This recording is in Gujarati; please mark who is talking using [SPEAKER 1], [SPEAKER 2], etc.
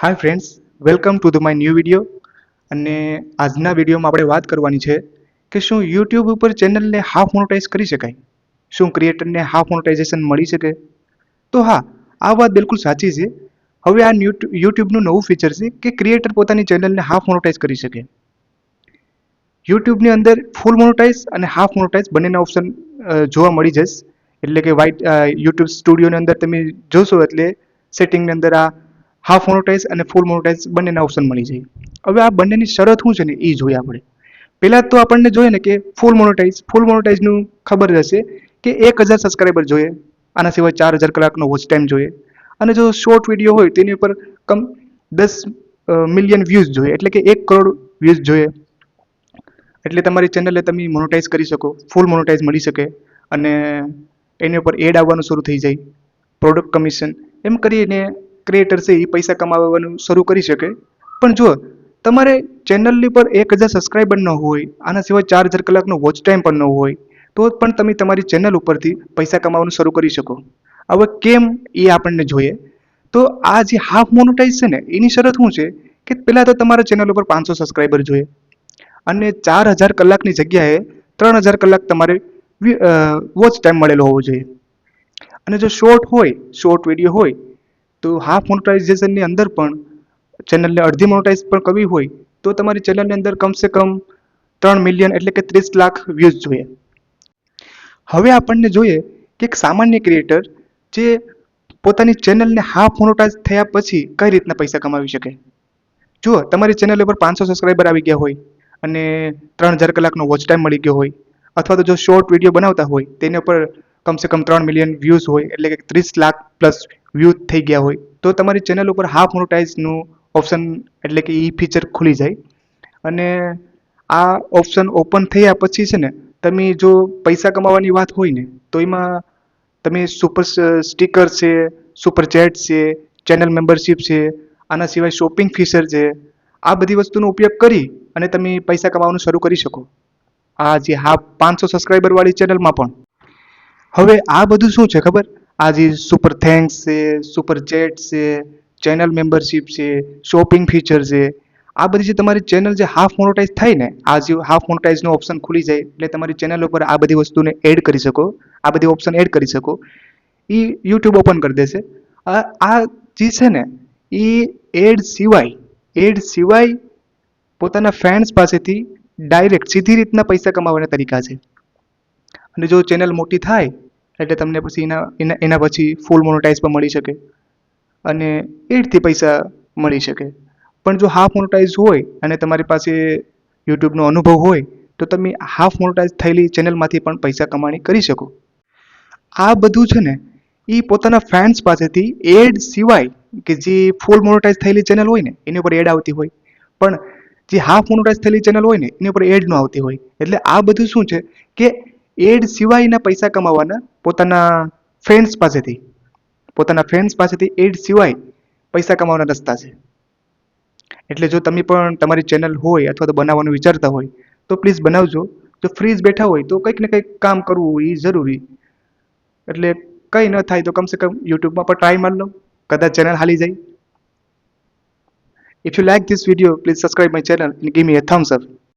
[SPEAKER 1] Hi friends, welcome to the my new video. અને આજના વિડીયોમાં આપણે વાત કરવાની છે કે શું યુટ્યુબ ઉપર ચેનલને હાફ મોનેટાઇઝ કરી શકાય? શું ક્રિએટરને હાફ મોનેટાઇઝેશન મળી શકે? તો હા, આ વાત બિલકુલ સાચી છે. હવે આ યુટ્યુબનું નવું ફીચર છે કે ક્રિએટર પોતાની ચેનલને હાફ મોનેટાઇઝ કરી શકે. યુટ્યુબની અંદર ફૂલ મોનેટાઇઝ અને હાફ મોનેટાઇઝ બંનેના ઓપ્શન જોવા મળી જશે. એટલે કે યુટ્યુબ સ્ટુડિયોની અંદર તમે જોશો એટલે સેટિંગની અંદર આ હાફ મોનેટાઇઝ અને ફૂલ મોનેટાઇઝ બંનેના ઓપ્શન મળી જાય. હવે આ બંનેની શરત શું છે ને એ જોઈએ આપણે. પહેલા તો આપણને જોઈએ ને કે ફૂલ મોનેટાઇઝનું ખબર જ હશે કે 1000 સબસ્ક્રાઇબર જોઈએ. આના સિવાય 4000 કલાકનો વોચ ટાઈમ જોઈએ. અને જો શોર્ટ વિડીયો હોય તેની ઉપર 10 મિલિયન વ્યૂઝ જોઈએ, એટલે કે 1 કરોડ વ્યૂઝ જોઈએ. એટલે તમારી ચેનલને તમે મોનેટાઇઝ કરી શકો, ફૂલ મોનેટાઇઝ મળી શકે અને એની ઉપર એડ આવવાનું શરૂ થઈ જાય, પ્રોડક્ટ કમિશન એમ કરીને ક્રિએટર છે એ પૈસા કમાવાનું શરૂ કરી શકે. પણ જો તમારે ચેનલની પર 1000 સબસ્ક્રાઇબર ન હોય, આના સિવાય 4000 કલાકનો વોચ ટાઈમ પણ ન હોય, તો પણ તમે તમારી ચેનલ ઉપરથી પૈસા કમાવાનું શરૂ કરી શકો. હવે કેમ એ આપણને જોઈએ. તો આ જે હાફ મોનેટાઇઝ છે ને એની શરત શું છે કે પહેલાં તો તમારા ચેનલ ઉપર 500 સબસ્ક્રાઇબર જોઈએ અને 4000 કલાકની જગ્યાએ 3000 કલાક તમારે વોચ ટાઈમ મળેલો હોવો જોઈએ. અને જો શોર્ટ વિડીયો હોય તો હાફ મોનેટાઇઝેશનની અંદર પણ ચેનલને અડધી મોનેટાઇઝ પણ કરવી હોય તો તમારી ચેનલની અંદર કમસે કમ 3 મિલિયન એટલે કે 30 લાખ વ્યૂઝ જોઈએ. હવે આપણને જોઈએ કે એક સામાન્ય ક્રિએટર જે પોતાની ચેનલને હાફ મોનેટાઇઝ થયા પછી કઈ રીતના પૈસા કમાવી શકે. જુઓ, તમારી ચેનલ ઉપર 500 સબસ્ક્રાઇબર આવી ગયા હોય અને 3000 કલાકનો વોચ ટાઈમ મળી ગયો હોય, અથવા તો જો શોર્ટ વિડીયો બનાવતા હોય તેની ઉપર કમસે કમ 3 મિલિયન વ્યૂઝ હોય, એટલે કે 30 લાખ પ્લસ વ્યૂઝ થઈ ગયા હોય, તો તમારી ચેનલ ઉપર હાફ મોનેટાઇઝનું ઓપ્શન એટલે કે એ ફીચર ખુલી જાય. અને આ ઓપ્શન ઓપન થયા પછી છે ને તમે જો પૈસા કમાવાની વાત હોય ને તો એમાં તમે સુપર સ્ટીકર છે, સુપર ચેટ છે, ચેનલ મેમ્બરશિપ છે, આના સિવાય શોપિંગ ફીચર છે, આ બધી વસ્તુનો ઉપયોગ કરી અને તમે પૈસા કમાવાનું શરૂ કરી શકો. આ જે હાફ 500 સબસ્ક્રાઇબર વાળી ચેનલમાં પણ. હવે આ બધું શું છે ખબર? આ જે સુપર થેન્ક્સ છે, સુપર ચેટ છે, ચેનલ મેમ્બરશિપ છે, શોપિંગ ફીચર છે, આ બધી જે તમારી ચેનલ જે હાફ મોનેટાઇઝ થાય ને, આ જે હાફ મોનેટાઇઝનો ઓપ્શન ખુલી જાય એટલે તમારી ચેનલ ઉપર આ બધી વસ્તુને એડ કરી શકો, આ બધી ઓપ્શન એડ કરી શકો. એ યુટ્યુબ ઓપન કરી દેશે. આ જે છે ને એ એડ સિવાય પોતાના ફેન્સ પાસેથી ડાયરેક્ટ સીધી રીતના પૈસા કમાવાના તરીકા છે. અને જો ચેનલ મોટી થાય એટલે તમને પછી એના પછી ફૂલ મોનેટાઇઝ પણ મળી શકે અને એડથી પૈસા મળી શકે. પણ જો હાફ મોનેટાઇઝ હોય અને તમારી પાસે યુટ્યુબનો અનુભવ હોય તો તમે હાફ મોનેટાઇઝ થયેલી ચેનલમાંથી પણ પૈસા કમાણી કરી શકો. આ બધું છે ને એ પોતાના ફેન્સ પાસેથી એડ સિવાય, કે જે ફૂલ મોનેટાઇઝ થયેલી ચેનલ હોય ને એની ઉપર એડ આવતી હોય, પણ જે હાફ મોનેટાઇઝ થયેલી ચેનલ હોય ને એની ઉપર એડ ન આવતી હોય. એટલે આ બધું શું છે કે એડ સિવાયના પૈસા કમાવાના પોતાના ફ્રેન્ડ્સ પાસેથી એડ સિવાય પૈસા કમાવાના રસ્તા છે. એટલે જો તમે પણ તમારી ચેનલ હોય અથવા તો બનાવવાનું વિચારતા હોય તો પ્લીઝ બનાવજો. જો ફ્રી જ બેઠા હોય તો કંઈક ને કંઈક કામ કરવું એ જરૂરી. એટલે કંઈ ન થાય તો કમસે કમ યુટ્યુબમાં પણ ટ્રાય મારી લો, કદાચ ચેનલ હાલી જાય. If you like this video, please subscribe my channel and give me a thumbs up.